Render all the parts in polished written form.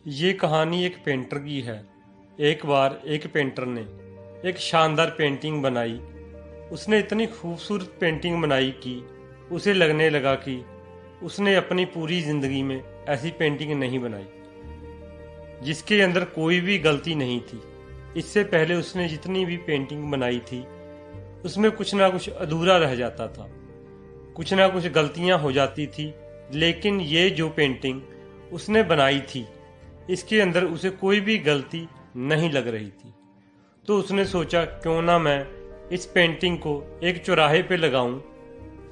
ये कहानी एक पेंटर की है। एक बार एक पेंटर ने एक शानदार पेंटिंग बनाई। उसने इतनी खूबसूरत पेंटिंग बनाई कि उसे लगने लगा कि उसने अपनी पूरी जिंदगी में ऐसी पेंटिंग नहीं बनाई जिसके अंदर कोई भी गलती नहीं थी। इससे पहले उसने जितनी भी पेंटिंग बनाई थी उसमें कुछ ना कुछ अधूरा रह जाता था, कुछ ना कुछ गलतियां हो जाती थी। लेकिन ये जो पेंटिंग उसने बनाई थी इसके अंदर उसे कोई भी गलती नहीं लग रही थी। तो उसने सोचा क्यों ना मैं इस पेंटिंग को एक चौराहे पे लगाऊं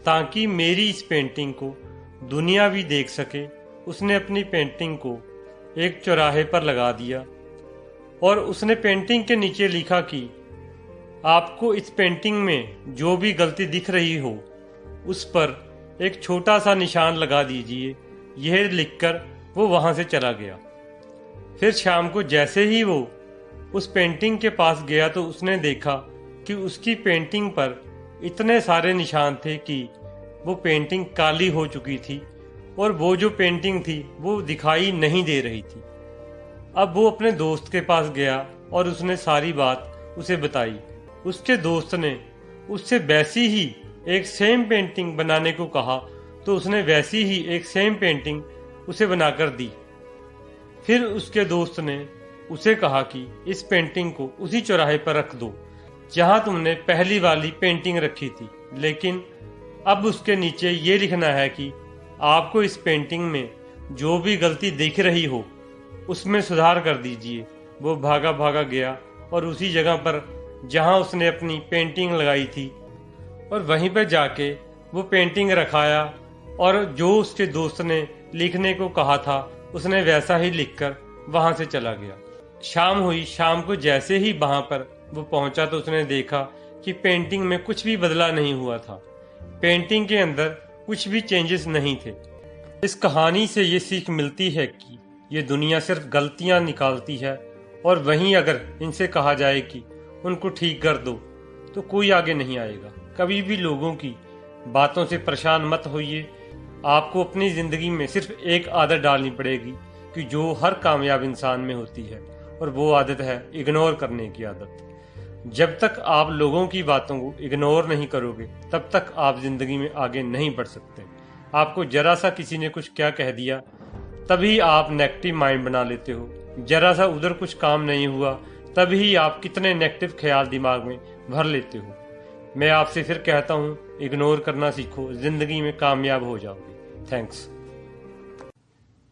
ताकि मेरी इस पेंटिंग को दुनिया भी देख सके। उसने अपनी पेंटिंग को एक चौराहे पर लगा दिया और उसने पेंटिंग के नीचे लिखा कि आपको इस पेंटिंग में जो भी गलती दिख रही हो उस पर एक छोटा सा निशान लगा दीजिए। यह लिखकर वो वहां से चला गया। फिर शाम को जैसे ही वो उस पेंटिंग के पास गया तो उसने देखा कि उसकी पेंटिंग पर इतने सारे निशान थे कि वो पेंटिंग काली हो चुकी थी और वो जो पेंटिंग थी वो दिखाई नहीं दे रही थी। अब वो अपने दोस्त के पास गया और उसने सारी बात उसे बताई। उसके दोस्त ने उससे वैसी ही एक सेम पेंटिंग बनाने को कहा तो उसने वैसी ही एक सेम पेंटिंग उसे बनाकर दी। फिर उसके दोस्त ने उसे कहा कि इस पेंटिंग को उसी चौराहे पर रख दो जहां तुमने पहली वाली पेंटिंग रखी थी, लेकिन अब उसके नीचे ये लिखना है कि आपको इस पेंटिंग में जो भी गलती दिख रही हो उसमें सुधार कर दीजिए। वो भागा भागा गया और उसी जगह पर जहां उसने अपनी पेंटिंग लगाई थी और वहीं पर जाके वो पेंटिंग रखाया और जो उसके दोस्त ने लिखने को कहा था उसने वैसा ही लिखकर वहां से चला गया। शाम हुई। शाम को जैसे ही वहां पर वो पहुंचा तो उसने देखा कि पेंटिंग में कुछ भी बदला नहीं हुआ था। पेंटिंग के अंदर कुछ भी चेंजेस नहीं थे। इस कहानी से ये सीख मिलती है कि ये दुनिया सिर्फ गलतियां निकालती है और वहीं अगर इनसे कहा जाए कि उनको ठीक कर दो तो कोई आगे नहीं आएगा। कभी भी लोगों की बातों से परेशान मत होइए। आपको अपनी जिंदगी में सिर्फ एक आदत डालनी पड़ेगी कि जो हर कामयाब इंसान में होती है, और वो आदत है इग्नोर करने की आदत। जब तक आप लोगों की बातों को इग्नोर नहीं करोगे तब तक आप जिंदगी में आगे नहीं बढ़ सकते। आपको जरा सा किसी ने कुछ क्या कह दिया तभी आप नेगेटिव माइंड बना लेते हो। जरा सा उधर कुछ काम नहीं हुआ तभी आप कितने नेगेटिव ख्याल दिमाग में भर लेते हो। मैं आपसे फिर कहता हूँ इग्नोर करना सीखो, जिंदगी में कामयाब हो जाओगे। थैंक्स।